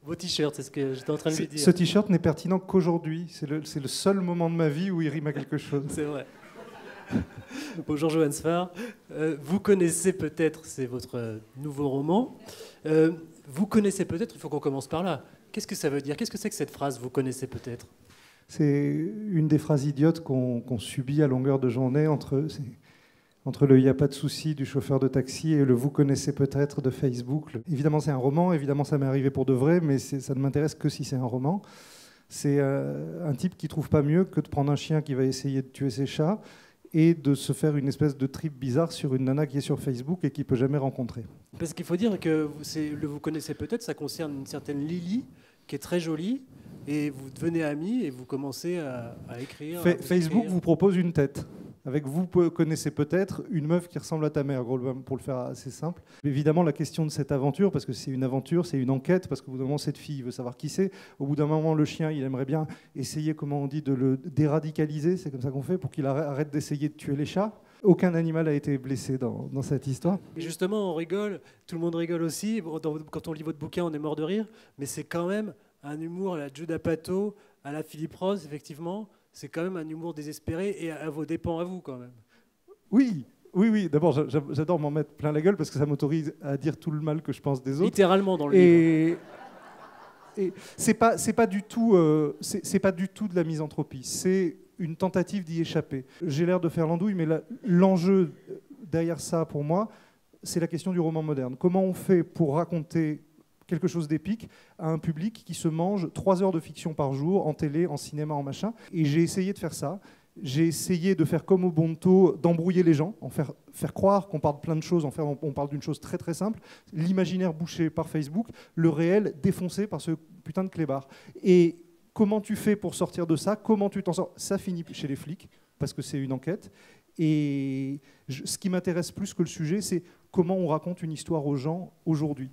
Vos t-shirts, c'est ce que j'étais en train de lui dire. Ce t-shirt n'est pertinent qu'aujourd'hui. C'est le seul moment de ma vie où il rime à quelque chose. C'est vrai. Bonjour Johan Sfar. Vous connaissez peut-être, c'est votre nouveau roman. Vous connaissez peut-être, il faut qu'on commence par là. Qu'est-ce que ça veut dire? Qu'est-ce que c'est que cette phrase, vous connaissez peut-être? C'est une des phrases idiotes qu'on subit à longueur de journée entre le « il n'y a pas de souci » du chauffeur de taxi et le « vous connaissez peut-être » de Facebook. Évidemment, c'est un roman, évidemment, ça m'est arrivé pour de vrai, mais ça ne m'intéresse que si c'est un roman. C'est un type qui ne trouve pas mieux que de prendre un chien qui va essayer de tuer ses chats et de se faire une espèce de trip bizarre sur une nana qui est sur Facebook et qu'il ne peut jamais rencontrer. Parce qu'il faut dire que vous connaissez peut-être, ça concerne une certaine Lily, qui est très jolie, et vous devenez amis et vous commencez à écrire. Facebook vous propose une tête. Avec vous connaissez peut-être une meuf qui ressemble à ta mère, pour le faire assez simple. Évidemment, la question de cette aventure, parce que c'est une aventure, c'est une enquête, parce qu'au bout d'un moment, cette fille veut savoir qui c'est. Au bout d'un moment, le chien, il aimerait bien essayer, comment on dit, de le déradicaliser, c'est comme ça qu'on fait, pour qu'il arrête d'essayer de tuer les chats. Aucun animal a été blessé dans cette histoire. Et justement, on rigole, tout le monde rigole aussi. Quand on lit votre bouquin, on est mort de rire, mais c'est quand même un humour à la Judd Apatow, à la Philippe Roth, effectivement. C'est quand même un humour désespéré et à vos dépens à vous, quand même. Oui. D'abord, j'adore m'en mettre plein la gueule parce que ça m'autorise à dire tout le mal que je pense des autres. Littéralement dans le livre. Et c'est pas du tout de la misanthropie. C'est une tentative d'y échapper. J'ai l'air de faire l'andouille, mais l'enjeu derrière ça, pour moi, c'est la question du roman moderne. Comment on fait pour raconter quelque chose d'épique à un public qui se mange 3 heures de fiction par jour, en télé, en cinéma, en machin. Et j'ai essayé de faire ça. J'ai essayé de faire comme au Bonto, d'embrouiller les gens, faire croire qu'on parle de plein de choses, on parle d'une chose très très simple, l'imaginaire bouché par Facebook, le réel défoncé par ce putain de clébard. Et comment tu fais pour sortir de ça? Comment tu t'en sors? Ça finit chez les flics, parce que c'est une enquête. Et ce qui m'intéresse plus que le sujet, c'est comment on raconte une histoire aux gens aujourd'hui.